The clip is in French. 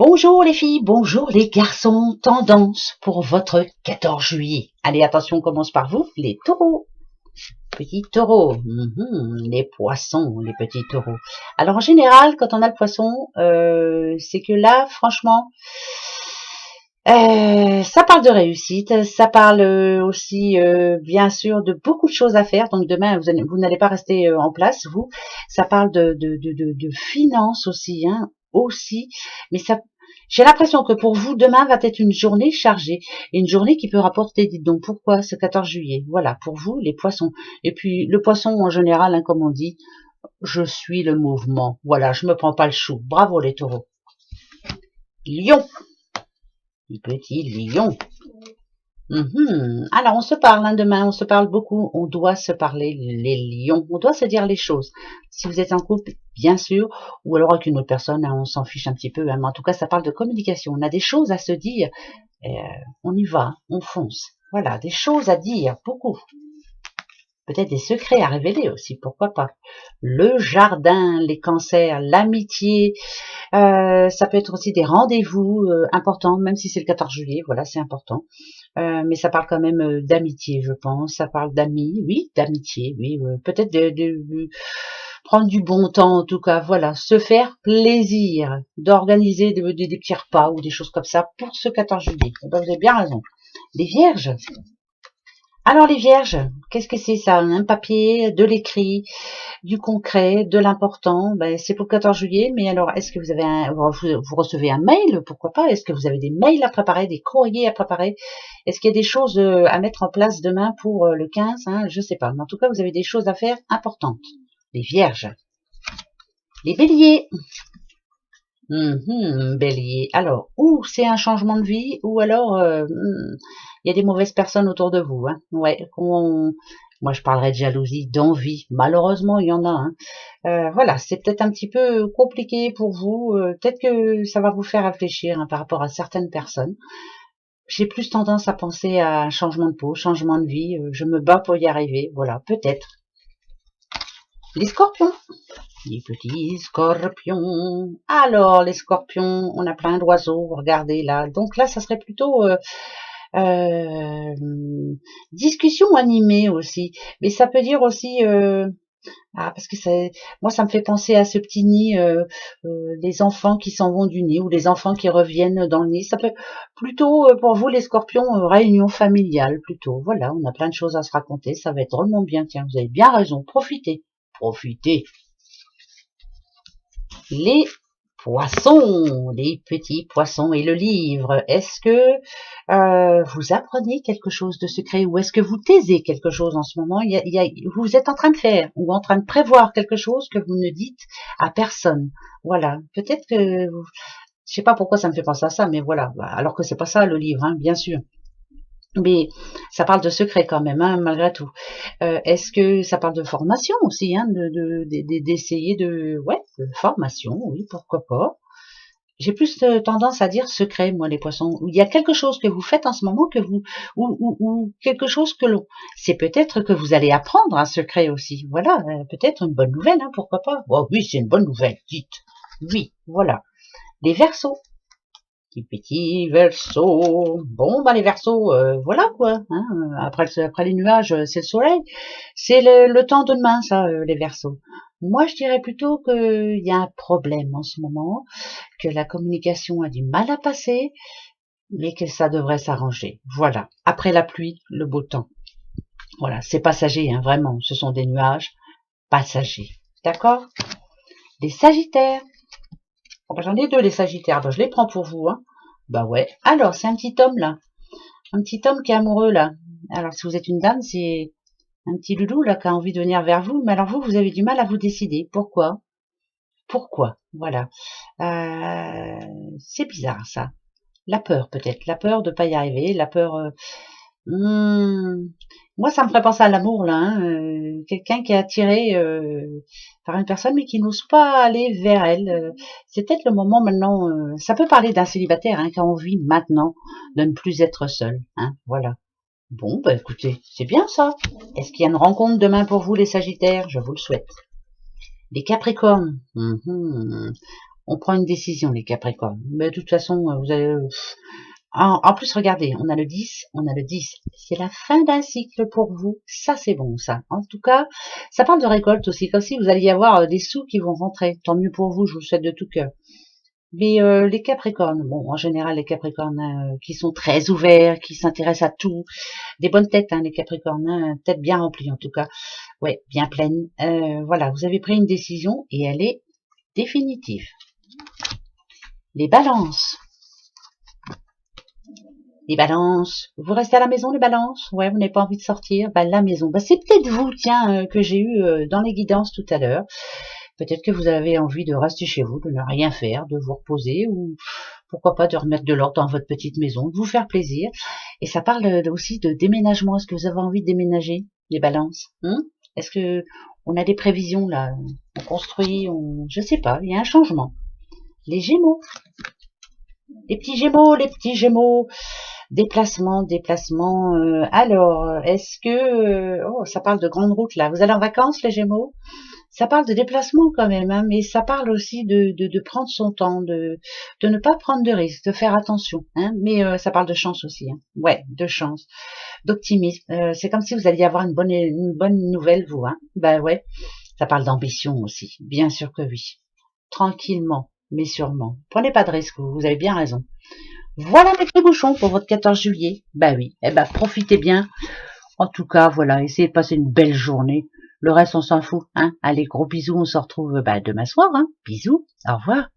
Bonjour les filles, bonjour les garçons, tendance pour votre 14 juillet. Allez, attention, on commence par vous, les taureaux. Petits taureaux, les poissons, les petits taureaux. Alors en général, quand on a le poisson, c'est que là, franchement, ça parle de réussite, ça parle aussi, bien sûr, de beaucoup de choses à faire. Donc demain, vous n'allez pas rester en place, vous. Ça parle de finances aussi, aussi. Mais ça, j'ai l'impression que pour vous, demain va être une journée chargée, et une journée qui peut rapporter, dites donc, pourquoi ce 14 juillet? Voilà, pour vous, les poissons. Et puis, le poisson, en général, comme on dit, je suis le mouvement. Voilà, je me prends pas le chou. Bravo, les taureaux. Lion. Les petits lions. Alors, on se parle demain, on se parle beaucoup, on doit se parler, les lions, on doit se dire les choses. Si vous êtes en couple, bien sûr, ou alors avec une autre personne, on s'en fiche un petit peu, mais en tout cas, ça parle de communication. On a des choses à se dire, on y va, on fonce. Voilà, des choses à dire, beaucoup. Peut-être des secrets à révéler aussi, pourquoi pas. Le jardin, les cancers, l'amitié, ça peut être aussi des rendez-vous importants, même si c'est le 14 juillet, voilà, c'est important. Mais ça parle quand même d'amitié, je pense. Ça parle d'amis, oui, d'amitié, oui. Peut-être de prendre du bon temps, en tout cas, voilà. Se faire plaisir, d'organiser des petits repas ou des choses comme ça pour ce 14 juillet. Eh ben, vous avez bien raison. Les vierges. Alors les vierges, qu'est-ce que c'est ça? Un papier, de l'écrit, du concret, de l'important. Ben, c'est pour le 14 juillet, mais alors est-ce que vous avez vous recevez un mail? Pourquoi pas? Est-ce que vous avez des mails à préparer, des courriers à préparer? Est-ce qu'il y a des choses à mettre en place demain pour le 15? Je sais pas, mais en tout cas vous avez des choses à faire importantes. Les vierges. Les béliers. Bélier. Alors, ou c'est un changement de vie, ou alors il y a des mauvaises personnes autour de vous. Ouais, moi je parlerais de jalousie, d'envie. Malheureusement, il y en a. Voilà, c'est peut-être un petit peu compliqué pour vous. Peut-être que ça va vous faire réfléchir par rapport à certaines personnes. J'ai plus tendance à penser à un changement de peau, changement de vie. Je me bats pour y arriver. Voilà, peut-être. Les scorpions. Les petits scorpions. Alors, les scorpions, on a plein d'oiseaux, regardez là. Donc là, ça serait plutôt discussion animée aussi. Mais ça peut dire aussi... parce que moi, ça me fait penser à ce petit nid, les enfants qui s'en vont du nid ou les enfants qui reviennent dans le nid. Ça peut plutôt, pour vous, les scorpions, réunion familiale plutôt. Voilà, on a plein de choses à se raconter. Ça va être drôlement bien. Tiens, vous avez bien raison. Profitez. Profitez. Les poissons, les petits poissons et le livre. Est-ce que vous apprenez quelque chose de secret ou est-ce que vous taisez quelque chose en ce moment? Vous êtes en train de faire ou en train de prévoir quelque chose que vous ne dites à personne. Voilà, peut-être que... Je sais pas pourquoi ça me fait penser à ça, mais voilà. Alors que c'est pas ça le livre, bien sûr. Mais ça parle de secret quand même, malgré tout. Est-ce que ça parle de formation aussi, d'essayer de formation, oui, pourquoi pas. J'ai plus tendance à dire secret, moi, les poissons. Il y a quelque chose que vous faites en ce moment que vous ou quelque chose que l'on. C'est peut-être que vous allez apprendre un secret aussi. Voilà, peut-être une bonne nouvelle, pourquoi pas. Oh, oui, c'est une bonne nouvelle, dites. Oui, voilà. Les Verseaux. Les petits Verseaux. Bon, les Verseaux, voilà quoi. Après les nuages, c'est le soleil. C'est le temps de demain, ça, les Verseaux. Moi, je dirais plutôt qu'il y a un problème en ce moment, que la communication a du mal à passer, mais que ça devrait s'arranger. Voilà. Après la pluie, le beau temps. Voilà, c'est passager, vraiment. Ce sont des nuages passagers. D'accord? Les Sagittaires. J'en ai deux, les Sagittaires. Je les prends pour vous. Ouais. Alors, c'est un petit homme, là. Un petit homme qui est amoureux, là. Alors, si vous êtes une dame, c'est un petit loulou, là, qui a envie de venir vers vous. Mais alors, vous avez du mal à vous décider. Pourquoi? Voilà. C'est bizarre, ça. La peur, peut-être. La peur de pas y arriver. La peur... Moi, ça me ferait penser à l'amour, là. Quelqu'un qui est attiré par une personne, mais qui n'ose pas aller vers elle. C'est peut-être le moment maintenant... ça peut parler d'un célibataire qui a envie maintenant de ne plus être seul. Voilà. Bon, écoutez, c'est bien ça. Est-ce qu'il y a une rencontre demain pour vous, les Sagittaires? Je vous le souhaite. Les Capricornes. On prend une décision, les Capricornes. Mais de toute façon, vous allez... En plus, regardez, on a le 10, on a le 10. C'est la fin d'un cycle pour vous. Ça, c'est bon, ça. En tout cas, ça parle de récolte aussi, comme si vous alliez avoir des sous qui vont rentrer. Tant mieux pour vous, je vous le souhaite de tout cœur. Mais les Capricornes, bon, en général, les Capricornes qui sont très ouverts, qui s'intéressent à tout, des bonnes têtes, hein, les Capricornes, hein, tête bien remplie en tout cas, ouais, bien pleine. Voilà, vous avez pris une décision et elle est définitive. Les Balances. Les Balances, vous restez à la maison, les Balances? Ouais, vous n'avez pas envie de sortir? Bah, la maison, bah, c'est peut-être vous, tiens, que j'ai eu dans les guidances tout à l'heure. Peut-être que vous avez envie de rester chez vous, de ne rien faire, de vous reposer, ou pourquoi pas de remettre de l'ordre dans votre petite maison, de vous faire plaisir. Et ça parle aussi de déménagement. Est-ce que vous avez envie de déménager, les Balances? Est-ce que on a des prévisions là? On construit, je sais pas, il y a un changement. Les Gémeaux. Les petits Gémeaux, les petits Gémeaux. Déplacement, déplacement. Alors, est-ce que... oh, ça parle de grande route là. Vous allez en vacances, les Gémeaux? Ça parle de déplacement quand même, hein, mais ça parle aussi de prendre son temps, de ne pas prendre de risques, de faire attention. Hein, mais ça parle de chance aussi. Hein. Ouais, de chance, d'optimisme. C'est comme si vous alliez avoir une bonne nouvelle, vous. Hein. Bah ouais, ça parle d'ambition aussi. Bien sûr que oui. Tranquillement, mais sûrement. Prenez pas de risques, vous avez bien raison. Voilà mes petits bouchons pour votre 14 juillet. Bah oui, eh ben profitez bien. En tout cas, voilà, essayez de passer une belle journée. Le reste, on s'en fout. Hein. Allez, gros bisous, on se retrouve demain soir. Hein. Bisous, au revoir.